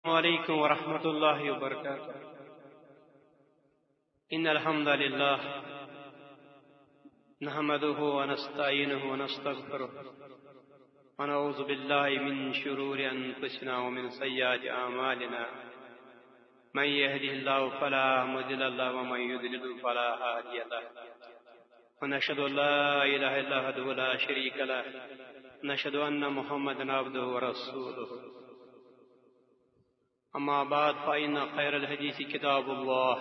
عليكم ورحمة الله وبركاته. إن الحمد لله نحمده ونستعينه ونستغفره ونعوذ بالله من شرور أنفسنا ومن سيئات أعمالنا. من يهده الله فلا مضل له ومن يضلل فلا هادي له. ونشهد أن لا إله إلا هو وحده لا شريك له. نشهد أن محمدا عبده ورسوله. أما بعد فإن خير الحديث كتاب الله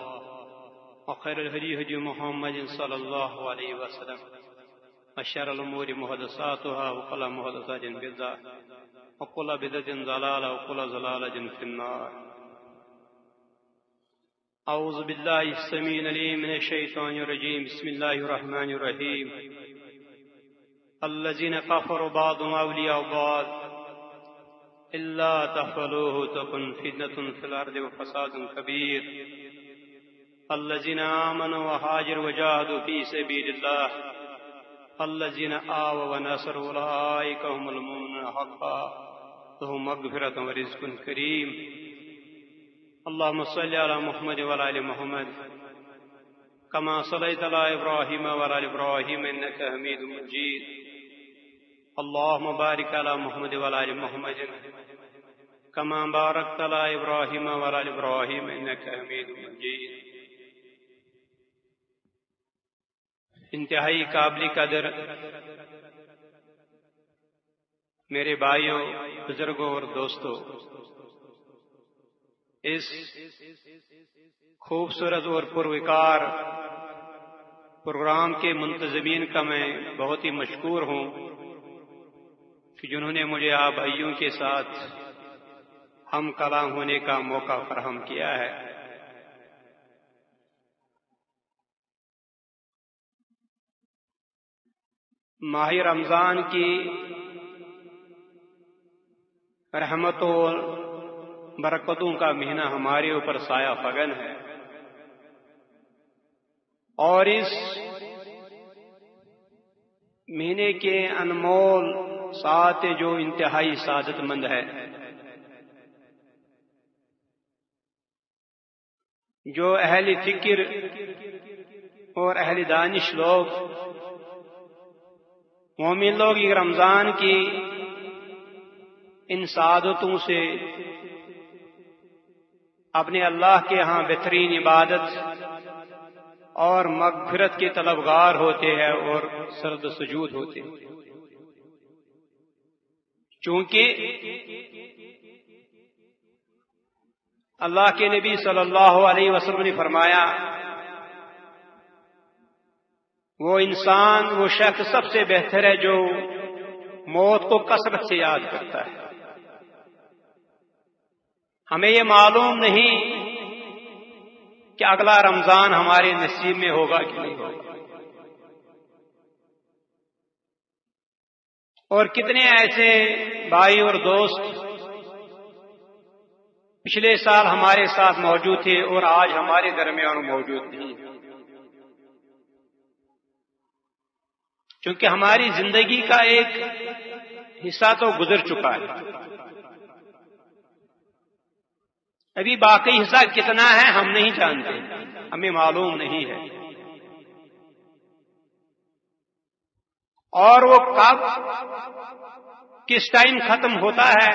وخير الهدي هدي محمد صلى الله عليه وسلم وشر الأمور محدثاتها وكل محدثة بدعة وكل بدعة ضلالة وكل ضلالة في النار. أعوذ بالله السميع العليم من الشيطان الرجيم. بسم الله الرحمن الرحيم. الذين كفروا بعضهم أولياء بعض إلا تفعلوه تكن فتنة في الأرض وفساد كبير. الذين آمنوا وهاجروا وجاهدوا في سبيل الله الذين آووا ونصروا أولئك هم المؤمنون حقا لهم مغفرة ورزق كريم. اللهم صل على محمد وعلى آل محمد كما صليت على إبراهيم وعلى آل إبراهيم إنك حميد مجيد. اللهم بارك على محمد وعلى آل محمد كما باركت على إبراهيم وعلى آل إبراهيم إنك حميد مجيد. انتہائی قابل قدر میرے بھائیوں، بزرگوں اور دوستوں، اس خوبصورت اور پروکار پروگرام کے منتظمین کا میں بہت ہی مشکور ہوں کہ جنہوں نے مجھے آپ بھائیوں کے ساتھ ہم کلام ہونے کا موقع فراہم کیا ہے. ماہ رمضان کی رحمتوں اور برکتوں کا مہینہ ہمارے اوپر سایہ فگن ہے، اور اس مہینے کے انمول ساتھ جو انتہائی سعادت مند ہے، جو اہل فکر اور اہل دانش لوگ، مومن لوگ رمضان کی ان سعادتوں سے اپنے اللہ کے ہاں بہترین عبادت اور مغفرت کے طلبگار ہوتے ہیں اور سرد سجود ہوتے ہیں. چونکہ اللہ کے نبی صلی اللہ علیہ وسلم نے فرمایا، وہ انسان، وہ شخص سب سے بہتر ہے جو موت کو کثرت سے یاد کرتا ہے. ہمیں یہ معلوم نہیں کہ اگلا رمضان ہمارے نصیب میں ہوگا کہ نہیں ہوگا، اور کتنے ایسے بھائی اور دوست پچھلے سال ہمارے ساتھ موجود تھے اور آج ہمارے درمیان موجود نہیں، کیونکہ ہماری زندگی کا ایک حصہ تو گزر چکا ہے. ابھی باقی حصہ کتنا ہے ہم نہیں جانتے، ہمیں معلوم نہیں ہے، اور وہ کب کس ٹائم ختم ہوتا ہے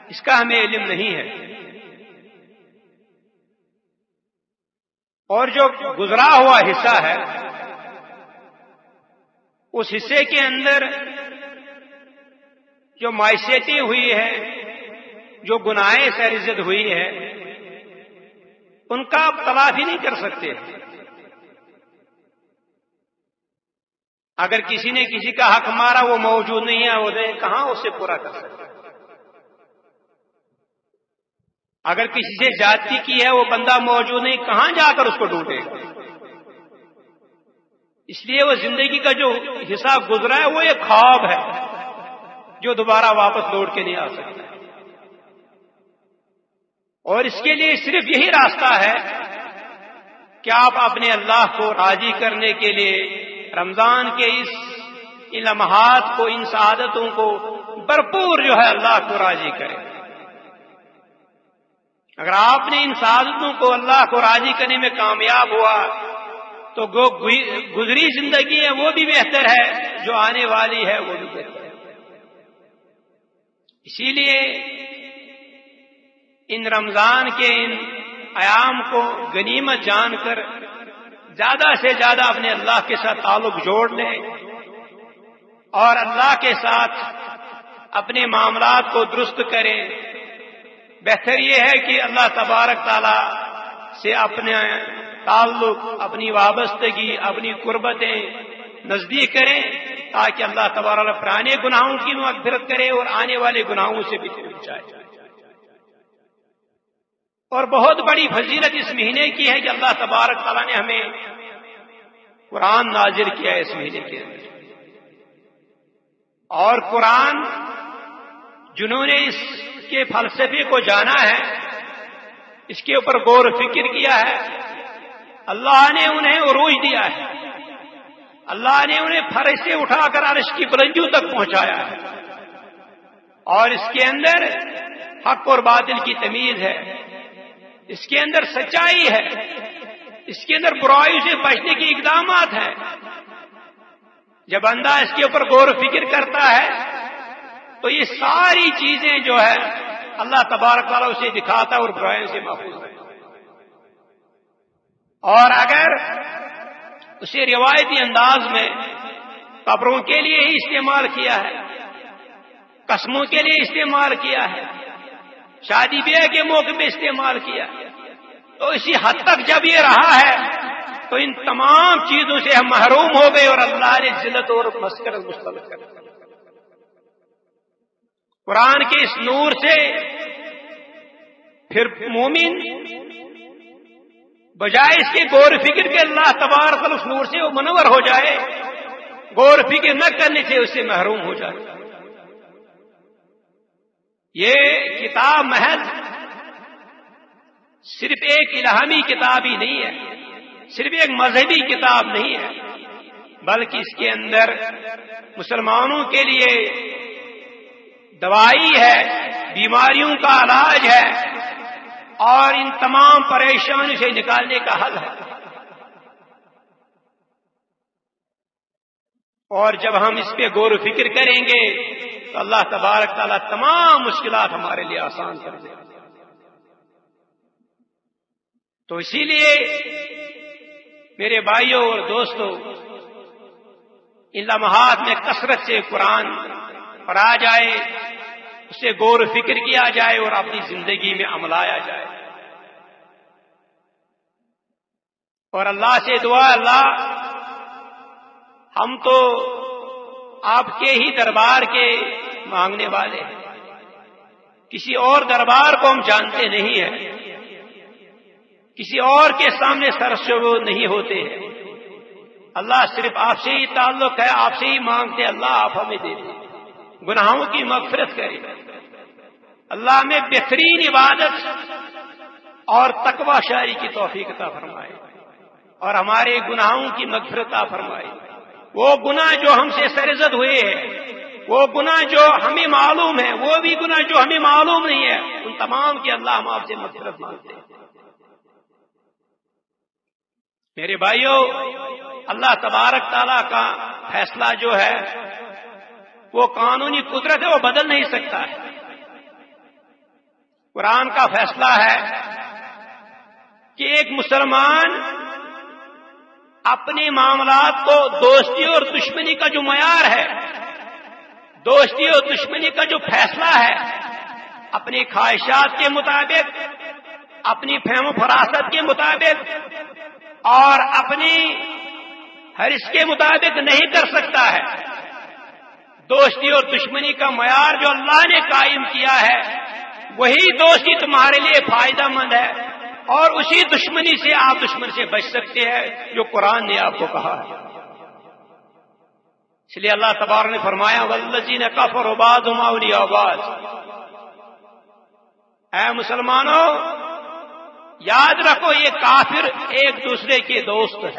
اس کا ہمیں علم نہیں ہے. اور جو گزرا ہوا حصہ ہے، اس حصے کے اندر جو معیشتیں ہوئی ہے، جو گناہیں سرزد ہوئی ہے، ان کا آپ تلافی نہیں کر سکتے. اگر کسی نے کسی کا حق مارا، وہ موجود نہیں ہے، وہ کہاں اسے پورا کر سکتا؟ اگر کسی سے زیادتی کی ہے، وہ بندہ موجود نہیں، کہاں جا کر اس کو ڈھونڈے گا؟ اس لیے وہ زندگی کا جو حصہ گزرا ہے وہ ایک خواب ہے جو دوبارہ واپس لوٹ کے نہیں آ سکتا. اور اس کے لیے صرف یہی راستہ ہے کہ آپ اپنے اللہ کو راضی کرنے کے لیے رمضان کے ان لمحات کو، ان سعادتوں کو بھرپور جو ہے اللہ کو راضی کریں. اگر آپ نے ان سعادتوں کو اللہ کو راضی کرنے میں کامیاب ہوا تو گزری زندگی ہے وہ بھی بہتر ہے، جو آنے والی ہے وہ بھی بہتر ہے۔ اسی لیے ان رمضان کے ان ایام کو غنیمت جان کر زیادہ سے زیادہ اپنے اللہ کے ساتھ تعلق جوڑ لیں اور اللہ کے ساتھ اپنے معاملات کو درست کریں۔ بہتر یہ ہے کہ اللہ تبارک تعالی سے اپنے تعلق، اپنی وابستگی، اپنی قربتیں نزدیک کریں تاکہ اللہ تبارک پرانے گناہوں کی مغفرت کرے اور آنے والے گناہوں سے بھی بچائے۔ اور بہت بڑی فضیلت اس مہینے کی ہے کہ اللہ تبارک تعالیٰ نے ہمیں قرآن نازل کیا ہے اس مہینے کے اندر، اور قرآن جنہوں نے اس کے فلسفے کو جانا ہے، اس کے اوپر غور و فکر کیا ہے، اللہ نے انہیں عروج دیا ہے، اللہ نے انہیں فرش سے اٹھا کر عرش کی بلندیوں تک پہنچایا ہے، اور اس کے اندر حق اور باطل کی تمیز ہے، اس کے اندر سچائی ہے، اس کے اندر برائی سے بچنے کے اقدامات ہیں۔ جب بندہ اس کے اوپر غور و فکر کرتا ہے تو یہ ساری چیزیں جو ہے اللہ تبارک تعالیٰ اسے دکھاتا ہے اور برائیوں سے محفوظ ہے۔ اور اگر اسے روایتی انداز میں قبروں کے لیے ہی استعمال کیا ہے، قسموں کے لیے استعمال کیا ہے، شادی بیاہ کے موقع پہ استعمال کیا، تو اسی حد تک جب یہ رہا ہے تو ان تمام چیزوں سے ہم محروم ہو گئے اور اللہ نے ذلت اور مسکرت مستلق کر دی۔ قرآن کے اس نور سے پھر مومن بجائے اس کے غور و فکر کے اللہ تبارک اس نور سے وہ منور ہو جائے، غور و فکر نہ کرنے سے اس سے محروم ہو جائے۔ یہ کتاب محض صرف ایک الہامی کتاب ہی نہیں ہے، صرف ایک مذہبی کتاب نہیں ہے، بلکہ اس کے اندر مسلمانوں کے لیے دوائی ہے، بیماریوں کا علاج ہے، اور ان تمام پریشانیوں سے نکالنے کا حل ہے۔ اور جب ہم اس پہ غور و فکر کریں گے تو اللہ تبارک تعالیٰ تمام مشکلات ہمارے لیے آسان کر دے گا۔ تو اسی لیے میرے بھائیوں اور دوستوں، ان لمحات میں کثرت سے قرآن پڑھا جائے، اسے غور و فکر کیا جائے اور اپنی زندگی میں عملایا جائے۔ اور اللہ سے دعا، اللہ ہم تو آپ کے ہی دربار کے مانگنے والے ہیں، کسی اور دربار کو ہم جانتے نہیں ہیں، کسی اور کے سامنے سرشو نہیں ہوتے ہیں۔ اللہ صرف آپ سے ہی تعلق ہے، آپ سے ہی مانگتے، اللہ آپ ہمیں دے دیں، گناہوں کی مغفرت کرے، اللہ ہمیں بہترین عبادت اور تقوی شاری کی توفیق عطا فرمائے اور ہمارے گناہوں کی مغفرت عطا فرمائے۔ وہ گناہ جو ہم سے سرزد ہوئے ہیں، وہ گناہ جو ہمیں معلوم ہے، وہ بھی گناہ جو ہمیں معلوم نہیں ہے، ان تمام کی اللہ ہم آپ سے مغفرت مانگتے ہیں۔ میرے بھائیوں، اللہ تبارک تعالیٰ کا فیصلہ جو ہے وہ قانونی قدرت ہے، وہ بدل نہیں سکتا ہے۔ قرآن کا فیصلہ ہے کہ ایک مسلمان اپنے معاملات کو دوستی اور دشمنی کا جو معیار ہے، دوستی اور دشمنی کا جو فیصلہ ہے، اپنی خواہشات کے مطابق، اپنی فہم و فراست کے مطابق اور اپنی حرص کے مطابق نہیں کر سکتا ہے۔ دوستی اور دشمنی کا معیار جو اللہ نے قائم کیا ہے، وہی دوستی تمہارے لیے فائدہ مند ہے، اور اسی دشمنی سے آپ دشمن سے بچ سکتے ہیں جو قرآن نے آپ کو کہا ہے۔ اس لیے اللہ تبارک نے فرمایا والذین کفروا بعضهم اولیاء بعض۔ اے مسلمانوں، یاد رکھو یہ کافر ایک دوسرے کے دوست ہیں،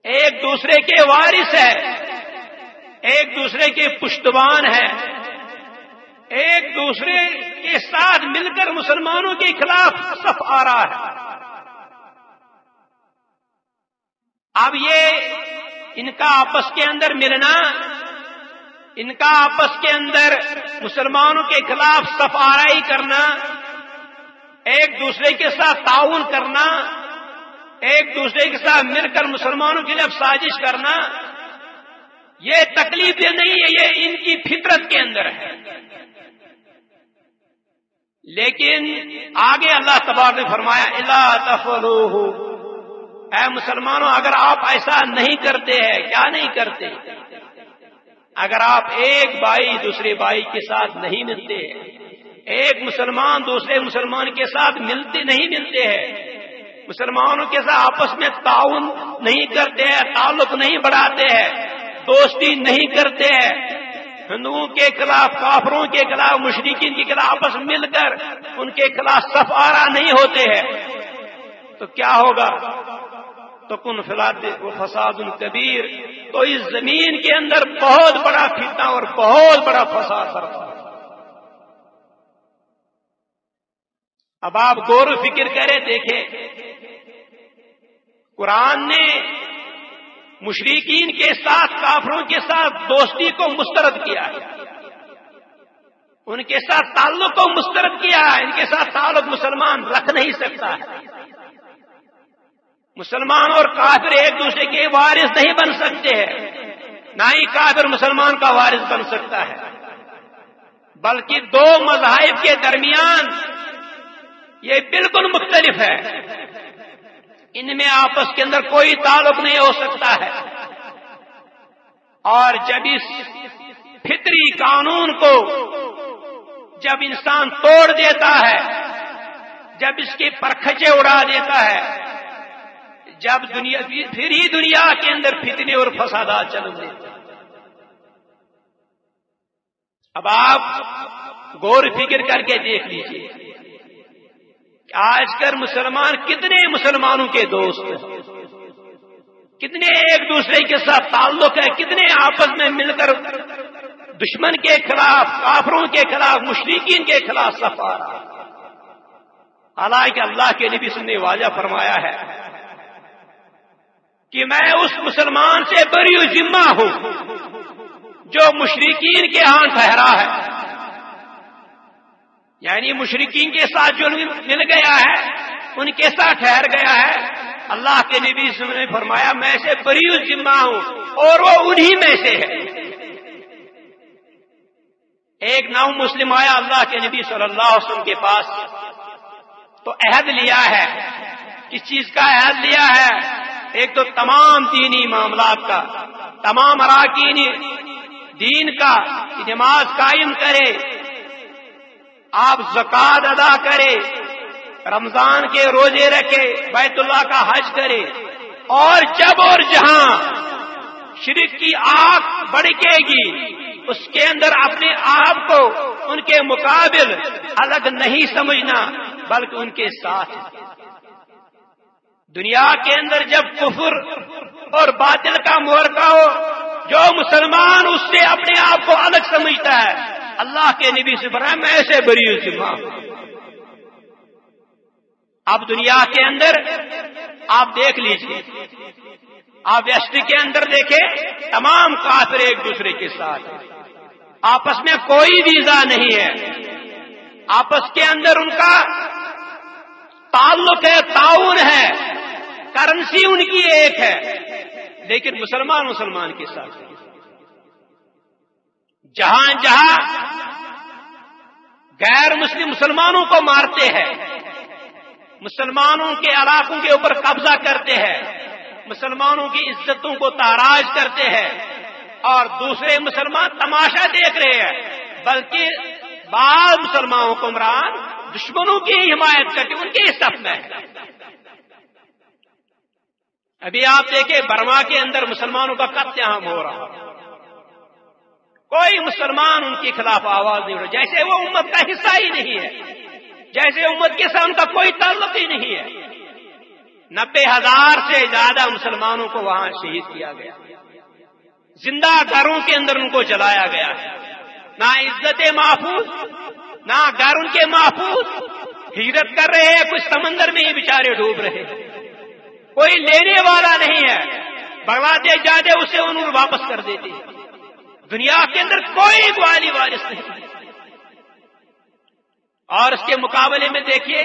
ایک دوسرے کے وارث ہیں، ایک دوسرے کے پشتبان ہیں، ایک دوسرے کے ساتھ مل کر مسلمانوں کے خلاف صف آ رہا ہے. اب یہ ان کا آپس کے اندر ملنا، ان کا آپس کے اندر مسلمانوں کے خلاف صف آرائی کرنا، ایک دوسرے کے ساتھ تعاون کرنا، ایک دوسرے کے ساتھ مل کر مسلمانوں کے لیے سازش کرنا، یہ تکلیف نہیں ہے، یہ ان کی فطرت کے اندر ہے. لیکن آگے اللہ تبارک نے فرمایا الا تفعلوہ، اے مسلمانوں اگر آپ ایسا نہیں کرتے ہیں، کیا نہیں کرتے؟ اگر آپ ایک بھائی دوسرے بھائی کے ساتھ نہیں ملتے ہیں، ایک مسلمان دوسرے مسلمان کے ساتھ نہیں ملتے ہیں، مسلمانوں کے ساتھ آپس میں تعاون نہیں کرتے ہیں، تعلق نہیں بڑھاتے ہیں، دوستی نہیں کرتے ہیں، ہندوؤں کے خلاف، کافروں کے خلاف، مشرکین کے خلاف آپس مل کر ان کے خلاف صف آرا نہیں ہوتے ہیں، تو کیا ہوگا؟ تکن فی الارض فساد کبیر، تو اس زمین کے اندر بہت بڑا فتنہ اور بہت بڑا فساد برپا. اب آپ غور و فکر کریں، دیکھیں قرآن نے مشرکین کے ساتھ، کافروں کے ساتھ دوستی کو مسترد کیا ہے، ان کے ساتھ تعلق کو مسترد کیا ہے، ان کے ساتھ تعلق مسلمان رکھ نہیں سکتا ہے. مسلمان اور کافر ایک دوسرے کے وارث نہیں بن سکتے ہیں، نہ ہی کافر مسلمان کا وارث بن سکتا ہے، بلکہ دو مذاہب کے درمیان یہ بالکل مختلف ہے، ان میں آپس کے اندر کوئی تعلق نہیں ہو سکتا ہے. اور جب اس فطری قانون کو جب انسان توڑ دیتا ہے، جب اس کے پرکھچے اڑا دیتا ہے، جب پھر ہی دنیا کے اندر فتنے اور فسادات چل دیتے. اب آپ غور فکر کر کے دیکھ لیجئے کہ آج کل مسلمان کتنے مسلمانوں کے دوست ہیں، کتنے ایک دوسرے کے ساتھ تعلق ہے، کتنے آپس میں مل کر دشمن کے خلاف، کافروں کے خلاف، مشرکین کے خلاف صف آ رہا ہے. حالانکہ اللہ کے نبی صلی اللہ علیہ وسلم نے واضح فرمایا ہے کہ میں اس مسلمان سے بری ذمہ ہوں جو مشرکین کے ہاں ٹھہرا ہے، یعنی مشرکین کے ساتھ جو مل گیا ہے، ان کے ساتھ ٹھہر گیا ہے. اللہ کے نبی صلی اللہ علیہ وسلم نے فرمایا میں سے بری ذمہ ہوں، اور وہ انہی میں سے ہے. ایک نو مسلم آیا اللہ کے نبی صلی اللہ علیہ وسلم کے پاس، تو عہد لیا ہے، کس چیز کا عہد لیا ہے؟ ایک تو تمام دینی معاملات کا، تمام اراکین دین کا، نماز قائم کرے، آپ زکوٰۃ ادا کرے، رمضان کے روزے رکھے، بیت اللہ کا حج کرے، اور جب اور جہاں شرک کی آگ بھڑکے گی اس کے اندر اپنے آپ کو ان کے مقابل الگ نہیں سمجھنا بلکہ ان کے ساتھ. دنیا کے اندر جب کفر اور باطل کا معرکہ ہو، جو مسلمان اس سے اپنے آپ کو الگ سمجھتا ہے، اللہ کے نبی سے فرمایا میں ایسے بری ذمہ ہوں. اب دنیا کے اندر آپ دیکھ لیجئے، آپ ویسٹ کے اندر دیکھیں، تمام کافر ایک دوسرے کے ساتھ، آپس میں کوئی ویزا نہیں ہے، آپس کے اندر ان کا تعلق ہے، تعاون ہے، کرنسی ان کی ایک ہے، لیکن مسلمان کے ساتھ جہاں جہاں غیر مسلم مسلمانوں کو مارتے ہیں، مسلمانوں کے علاقوں کے اوپر قبضہ کرتے ہیں، مسلمانوں کی عزتوں کو تاراج کرتے ہیں، اور دوسرے مسلمان تماشا دیکھ رہے ہیں، بلکہ بعض مسلمان حکمران دشمنوں کی حمایت کرتے ان کے صف میں. ابھی آپ دیکھیں برما کے اندر مسلمانوں کا قتل عام ہو رہا، کوئی مسلمان ان کے خلاف آواز نہیں اٹھا، جیسے وہ امت کا حصہ ہی نہیں ہے، جیسے امت کے ساتھ ان کا کوئی تعلق ہی نہیں ہے. 90,000 سے زیادہ مسلمانوں کو وہاں شہید کیا گیا، زندہ گھروں کے اندر ان کو جلایا گیا ہے، نہ عزت محفوظ، نہ گھر ان کے محفوظ، ہجرت کر رہے ہیں، کچھ سمندر میں ہی بیچارے ڈوب رہے، کوئی لینے والا نہیں ہے، بنگلہ جاتے اسے انہوں واپس کر دیتے، دنیا کے اندر کوئی والی وارث نہیں۔ اور اس کے مقابلے میں دیکھیے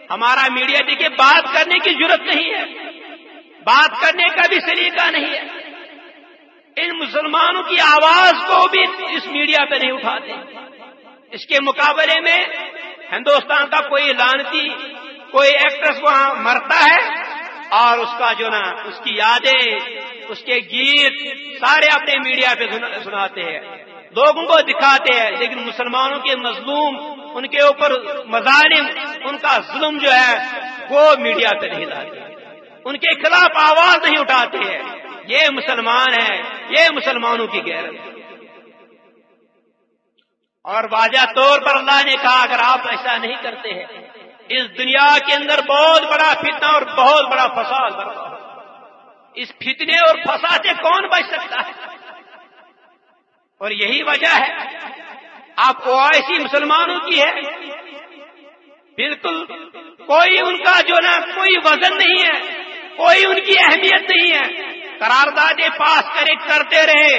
ہمارا میڈیا، دیکھیے بات کرنے کی ضرورت نہیں ہے، بات کرنے کا بھی سلیقہ نہیں ہے، ان مسلمانوں کی آواز کو بھی اس میڈیا پہ نہیں اٹھاتے۔ اس کے مقابلے میں ہندوستان کا کوئی لعنتی، کوئی ایکٹرس وہاں مرتا ہے اور اس کا جو نا اس کی یادیں، اس کے گیت سارے اپنے میڈیا پہ سناتے ہیں، لوگوں کو دکھاتے ہیں، لیکن مسلمانوں کے مظلوم، ان کے اوپر مظالم، ان کا ظلم جو ہے وہ میڈیا پہ نہیں لاتے، ان کے خلاف آواز نہیں اٹھاتے ہیں۔ یہ مسلمان ہیں، یہ مسلمانوں کی غیرت ہے۔ اور واضح طور پر اللہ نے کہا اگر آپ ایسا نہیں کرتے ہیں اس دنیا کے اندر بہت بڑا فتنہ اور بہت بڑا فساد برپا ہوگا۔ اس فتنے اور فساد سے کون بچ سکتا ہے؟ اور یہی وجہ ہے آپ اوائسی مسلمانوں کی ہے، بالکل کوئی ان کا جو نا کوئی وزن نہیں ہے، کوئی ان کی اہمیت نہیں ہے، قراردادیں پاس کرتے رہے،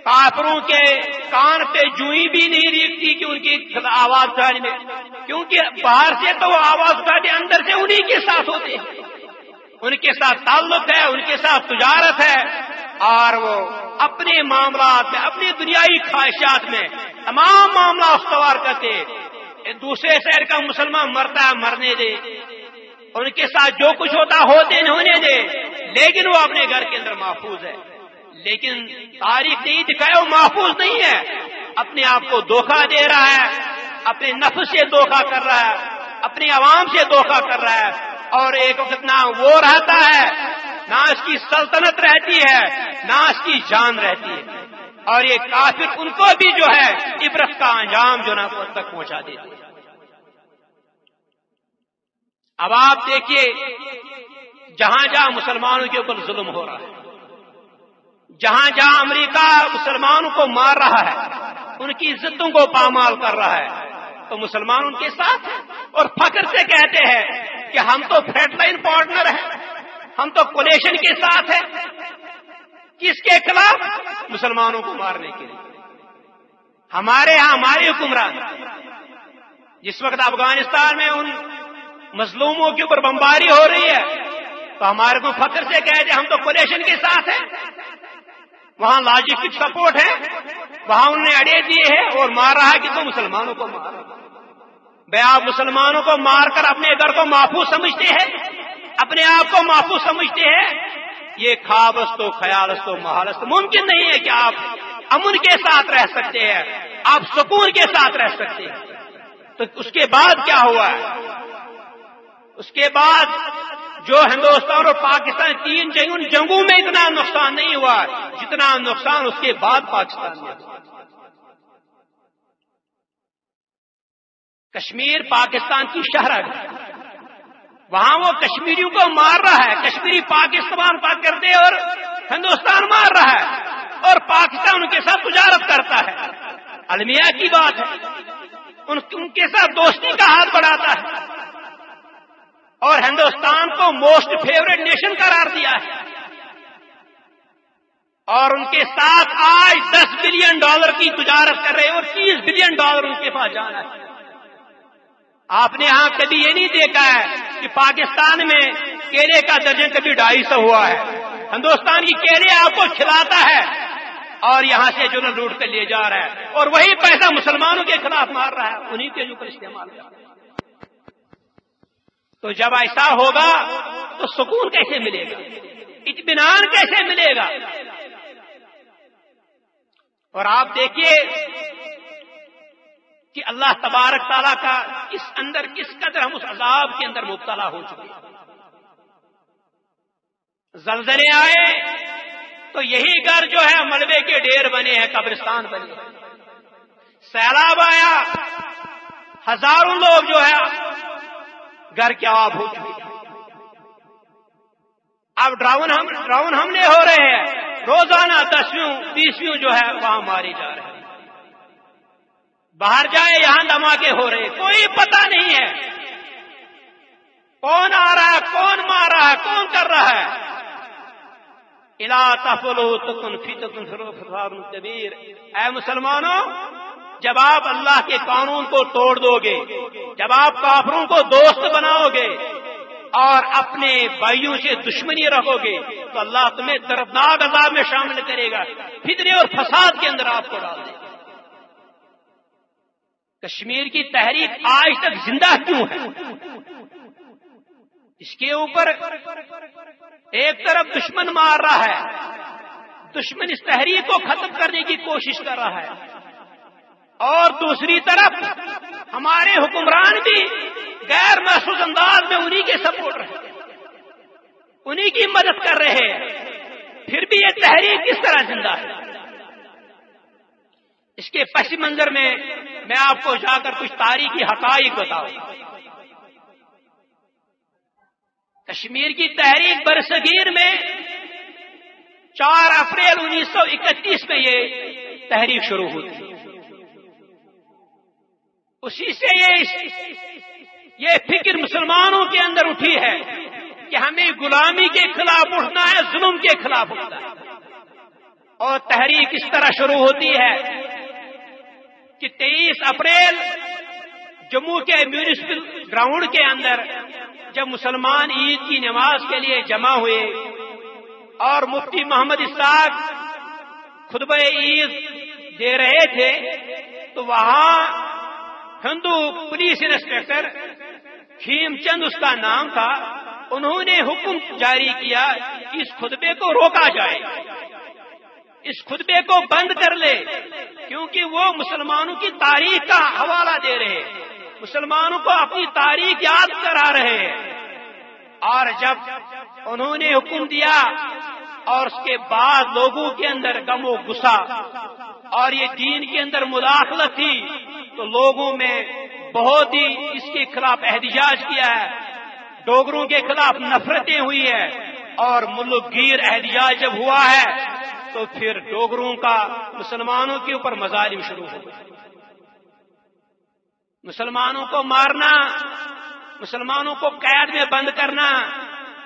کافروں کے کان پہ جوئی بھی نہیں ریکھتی کہ ان کی آواز اٹھانے میں، کیونکہ باہر سے تو وہ آواز اٹھاتے اندر سے انہی کے ساتھ ہوتے ہیں، ان کے ساتھ تعلق ہے، ان کے ساتھ تجارت ہے، اور وہ اپنے معاملات میں، اپنی دنیائی خواہشات میں تمام معاملہ استوار کرتے۔ دوسرے شہر کا مسلمان مرتا ہے مرنے دے، ان کے ساتھ جو کچھ ہوتا ہوتے ہونے دے، لیکن وہ اپنے گھر کے اندر محفوظ ہے۔ لیکن تاریخ نہیں دکھایا وہ محفوظ نہیں ہے، اپنے آپ کو دھوکہ دے رہا ہے، اپنے نفس سے دھوکہ کر رہا ہے، اپنی عوام سے دھوکہ کر رہا ہے، اور ایک وقت نہ وہ رہتا ہے، نہ اس کی سلطنت رہتی ہے، نہ اس کی جان رہتی ہے، اور یہ کافر ان کو بھی جو ہے عبرت کا انجام جو نہ تک پہنچا دیتے۔ اب آپ دیکھیے جہاں جہاں مسلمانوں کے اوپر ظلم ہو رہا ہے، جہاں جہاں امریکہ مسلمانوں کو مار رہا ہے، ان کی عزتوں کو پامال کر رہا ہے، تو مسلمان ان کے ساتھ ہیں اور فخر سے کہتے ہیں کہ ہم تو فرنٹ لائن پارٹنر ہیں، ہم تو کولیشن کے ساتھ ہیں۔ کس کے خلاف؟ مسلمانوں کو مارنے کے لیے۔ ہمارے ہاں ہمارے حکمران جس وقت افغانستان میں ان مظلوموں کے اوپر بمباری ہو رہی ہے تو ہمارے کو فخر سے کہتے ہم تو کولیشن کے ساتھ ہیں، وہاں لاجسٹک سپورٹ ہے، وہاں انہوں نے اڑے دیے ہیں اور مار رہا ہے کہ تو مسلمانوں کو مار رہا ہے۔ بھائی آپ مسلمانوں کو مار کر اپنے گھر کو محفوظ سمجھتے ہیں، اپنے آپ کو محفوظ سمجھتے ہیں؟ یہ خوابست و خیالست و محالست ممکن نہیں ہے کہ آپ امن کے ساتھ رہ سکتے ہیں، آپ سکون کے ساتھ رہ سکتے ہیں۔ تو اس کے بعد کیا ہوا ہے؟ اس کے بعد جو ہندوستان اور پاکستان تین جنگوں میں اتنا نقصان نہیں ہوا جتنا نقصان اس کے بعد پاکستان میں ہوا۔ کشمیر پاکستان کی شہر ہے، وہاں وہ کشمیریوں کو مار رہا ہے، کشمیری پاکستان پاک کرتے اور ہندوستان مار رہا ہے، اور پاکستان ان کے ساتھ تجارت کرتا ہے۔ المیہ کی بات ہے، ان کے ساتھ دوستی کا ہاتھ بڑھاتا ہے، اور ہندوستان کو موسٹ فیوریٹ نیشن قرار دیا ہے، اور ان کے ساتھ آج $10 بلین کی تجارت کر رہے ہیں اور $30 بلین ان کے پاس جانا ہے۔ آپ نے یہاں کبھی یہ نہیں دیکھا ہے کہ پاکستان میں کیلے کا درجن کبھی 250 ہوا ہے، ہندوستان کی کیلے آپ کو کھلاتا ہے اور یہاں سے جو لوٹ کر لے جا رہا ہے، اور وہی پیسہ مسلمانوں کے خلاف مار رہا ہے، انہی کے اوپر استعمال کر رہا ہے۔ تو جب ایسا ہوگا تو سکون کیسے ملے گا، اطمینان کیسے ملے گا؟ اور آپ دیکھیے کہ اللہ تبارک تعالیٰ کا اس اندر کس قدر ہم اس عذاب کے اندر مبتلا ہو چکے ہیں۔ زلزلے آئے تو یہی گھر جو ہے ملبے کے ڈھیر بنے ہیں، قبرستان بنے ہیں۔ سیلاب آیا، ہزاروں لوگ جو ہے گھر کے آب ہو چکے ہیں۔ اب ڈرون حملے ہو رہے ہیں، روزانہ 10ویں 20ویں جو ہے وہاں ماری جا رہے ہیں۔ باہر جائے یہاں دھماکے ہو رہے، کوئی پتہ نہیں ہے کون آ رہا ہے، کون مار رہا ہے، کون کر رہا ہے. الا تفعلوا تکن فتنة فی الارض وفساد کبیر. اے مسلمانوں، جب آپ اللہ کے قانون کو توڑ دو گے، جب آپ کافروں کو دوست بناؤ گے اور اپنے بھائیوں سے دشمنی رکھو گے تو اللہ تمہیں دردناک عذاب میں شامل کرے گا، فتنے اور فساد کے اندر آپ کو ڈال دے گا. کشمیر کی تحریک آج تک زندہ کیوں ہے؟ اس کے اوپر ایک طرف دشمن مار رہا ہے، دشمن اس تحریک کو ختم کرنے کی کوشش کر رہا ہے، اور دوسری طرف ہمارے حکمران بھی غیر محسوس انداز میں انہی کے سپورٹ رہے، انہی کی مدد کر رہے ہیں، پھر بھی یہ تحریک کس طرح زندہ ہے؟ اس کے پس منظر میں آپ کو جا کر کچھ تاریخی حقائق بتاؤں. کشمیر کی تحریک برصغیر میں 4 اپریل 1931 میں یہ تحریک شروع ہوئی. اسی سے یہ فکر مسلمانوں کے اندر اٹھی ہے کہ ہمیں غلامی کے خلاف اٹھنا ہے، ظلم کے خلاف اٹھنا ہے. اور تحریک اس طرح شروع ہوتی ہے کہ 23 اپریل جموں کے میونسپل گراؤنڈ کے اندر جب مسلمان عید کی نماز کے لیے جمع ہوئے اور مفتی محمد اسحاق خطبہ عید دے رہے تھے تو وہاں ہندو پولیس انسپکٹر خیم چند اس کا نام تھا، انہوں نے حکم جاری کیا کہ اس خطبے کو روکا جائے، اس خطبے کو بند کر لے، کیونکہ وہ مسلمانوں کی تاریخ کا حوالہ دے رہے، مسلمانوں کو اپنی تاریخ یاد کرا رہے ہیں. اور جب انہوں نے حکم دیا اور اس کے بعد لوگوں کے اندر غم و غصہ اور یہ دین کے اندر مداخلت تھی تو لوگوں میں بہت ہی اس کے خلاف احتجاج کیا ہے، ڈوگروں کے خلاف نفرتیں ہوئی ہے، اور ملک گیر احتجاج جب ہوا ہے تو پھر ڈوگروں کا مسلمانوں کے اوپر مظالم شروع ہو گئے. مسلمانوں کو مارنا، مسلمانوں کو قید میں بند کرنا،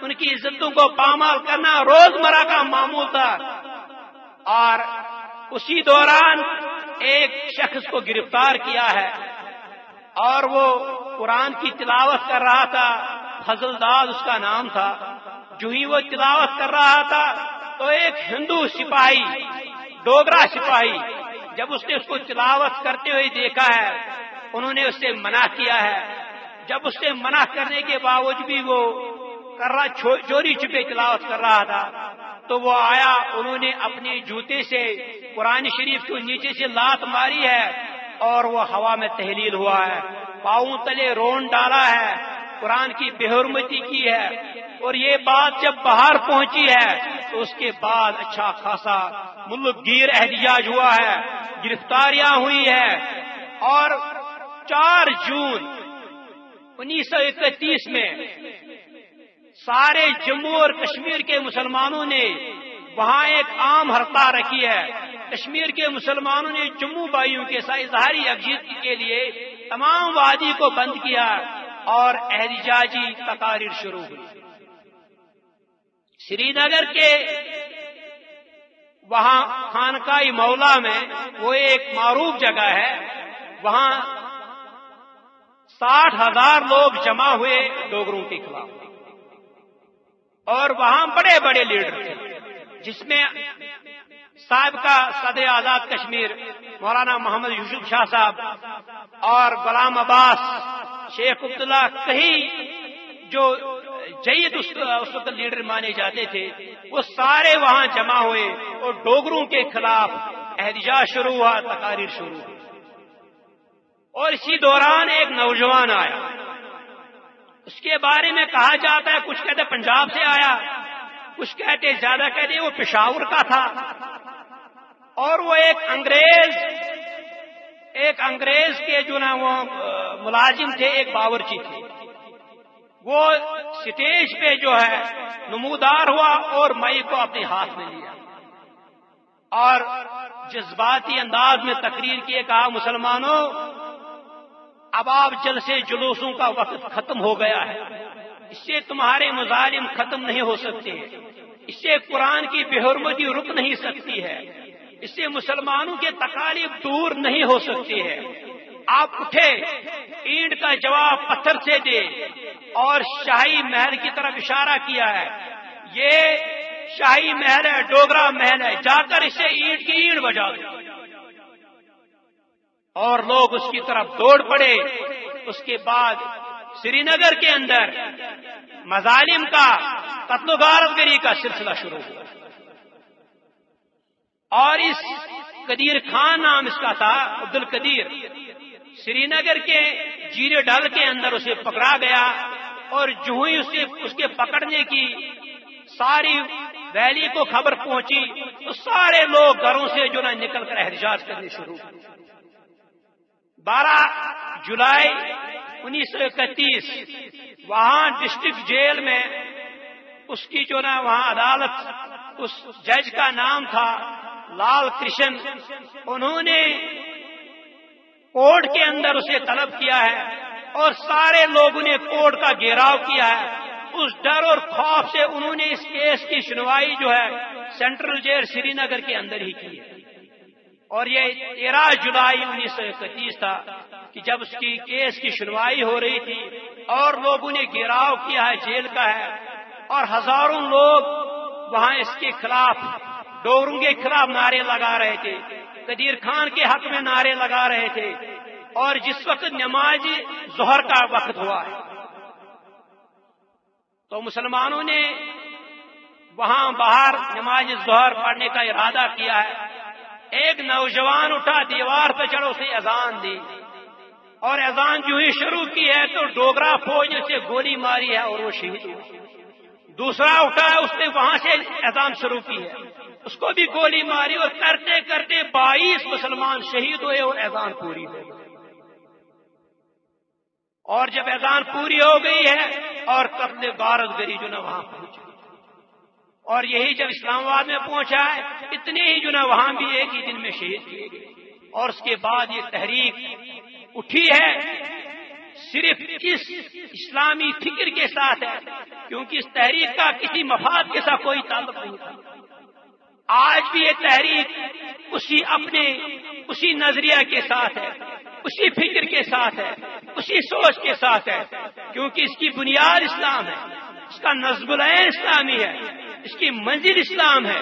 ان کی عزتوں کو پامال کرنا روزمرہ کا معمول تھا. اور اسی دوران ایک شخص کو گرفتار کیا ہے اور وہ قرآن کی تلاوت کر رہا تھا، فضل داد اس کا نام تھا. جو ہی وہ تلاوت کر رہا تھا تو ایک ہندو سپاہی، ڈوگرا سپاہی، جب اس نے اس کو تلاوت کرتے ہوئے دیکھا ہے انہوں نے اس سے منع کیا ہے. جب اس سے منع کرنے کے باوجود بھی وہ چوری چھپے تلاوت کر رہا تھا تو وہ آیا، انہوں نے اپنے جوتے سے قرآن شریف کو نیچے سے لات ماری ہے اور وہ ہوا میں تحلیل ہوا ہے، پاؤں تلے رون ڈالا ہے، قرآن کی بے حرمتی کی ہے. اور یہ بات جب باہر پہنچی ہے تو اس کے بعد اچھا خاصا ملک گیر احتجاج ہوا ہے، گرفتاریاں ہوئی ہے. اور 4 جون 1931 میں سارے جموں اور کشمیر کے مسلمانوں نے وہاں ایک عام ہڑتال رکھی ہے. کشمیر کے مسلمانوں نے جموں بھائیوں کے ساتھ اظہاری یکجہتی کے لیے تمام وادی کو بند کیا اور احتجاجی تقاریر شروع ہوئی. سری نگر کے وہاں خانقاہ مولا میں وہ ایک معروف جگہ ہے، وہاں 60,000 لوگ جمع ہوئے ڈوگروں کے خلاف، اور وہاں بڑے بڑے لیڈر تھے جس میں سابقہ صدر آزاد کشمیر مولانا محمد یوسف شاہ صاحب اور غلام عباس، شیخ عبداللہ، کئی جو جید اس وقت لیڈر مانے جاتے تھے، وہ سارے وہاں جمع ہوئے اور ڈوگروں کے خلاف احتجاج شروع ہوا، تقاریر شروع ہوئی. اور اسی دوران ایک نوجوان آیا، اس کے بارے میں کہا جاتا ہے کچھ کہتے پنجاب سے آیا، کچھ کہتے زیادہ کہتے وہ پشاور کا تھا، اور وہ ایک انگریز کے جو نا وہ ملازم تھے، ایک باورچی تھے. وہ سٹیج پہ جو ہے نمودار ہوا اور مائی کو اپنے ہاتھ میں لیا اور جذباتی انداز میں تقریر کیے، کہا مسلمانوں اب آپ جلسے جلوسوں کا وقت ختم ہو گیا ہے، اس سے تمہارے مظالم ختم نہیں ہو سکتے، اس سے قرآن کی بے حرمتی رک نہیں سکتی ہے، اس سے مسلمانوں کے تکالیف دور نہیں ہو سکتی ہے۔ آپ اٹھے، اینٹ کا جواب پتھر سے دے اور شاہی محل کی طرف اشارہ کیا ہے، یہ شاہی محل ہے، ڈوگرا محل ہے، جا کر اسے اینٹ کی اینٹ بجا دو۔ اور لوگ اس کی طرف دوڑ پڑے۔ اس کے بعد سری نگر کے اندر مظالم کا قتل و غارت گری کا سلسلہ شروع ہوا، اور اس قدیر خان نام اس کا تھا، عبد القدیر، سری نگر کے جیرے ڈل کے اندر اسے پکڑا گیا، اور جو ہی اس کے پکڑنے کی ساری ویلی کو خبر پہنچی تو سارے لوگ گھروں سے جو نا نکل کر احتجاج کرنے شروع ہوئے۔ 12 جولائی 1931 وہاں ڈسٹرکٹ جیل میں اس کی جو نا وہاں عدالت، اس جج کا نام تھا لال کرشن، انہوں نے کورٹ کے اندر اسے طلب کیا ہے، اور سارے لوگوں نے کورٹ کا گھیراؤ کیا ہے۔ اس ڈر اور خوف سے انہوں نے اس کیس کی سنوائی جو ہے سینٹرل جیل سری نگر کے اندر ہی کی ہے، اور یہ 13 جولائی 1931 تھا کہ جب اس کی کیس کی سنوائی ہو رہی تھی، اور لوگوں نے گھیراؤ کیا ہے، جیل کا ہے، اور ہزاروں لوگ وہاں اس کے خلاف، ڈوروں کے خلاف نعرے لگا رہے تھے، قدیر خان کے حق میں نعرے لگا رہے تھے۔ اور جس وقت نماز ظہر کا وقت ہوا ہے تو مسلمانوں نے وہاں باہر نماز ظہر پڑھنے کا ارادہ کیا ہے۔ ایک نوجوان اٹھا، دیوار پہ چڑھ، اسے اذان دی، اور اذان جو ہی شروع کی ہے تو ڈوگرا فوج نے اسے گولی ماری ہے اور وہ شہید ہوا۔ دوسرا اٹھا ہے، اس نے وہاں سے اذان شروع کی ہے، اس کو بھی گولی ماری، اور کرتے کرتے 22 مسلمان شہید ہوئے اور اذان پوری ہو گئی۔ اور جب اذان پوری ہو گئی ہے اور قتل غارت گری جو نا وہاں پہنچی، اور یہی جب اسلام آباد میں پہنچا ہے، اتنے ہی جو نا وہاں بھی ایک ہی دن میں شہید کیے گئے۔ اور اس کے بعد یہ تحریک اٹھی ہے صرف اس اسلامی فکر کے ساتھ ہے، کیونکہ اس تحریک کا کسی مفاد کے ساتھ کوئی تعلق نہیں تھا۔ آج بھی یہ تحریک اسی نظریہ کے ساتھ ہے، اسی فکر کے ساتھ ہے، اسی سوچ کے ساتھ ہے، کیونکہ اس کی بنیاد اسلام ہے، اس کا نظم العین اسلامی ہے، اس کی منزل اسلام ہے۔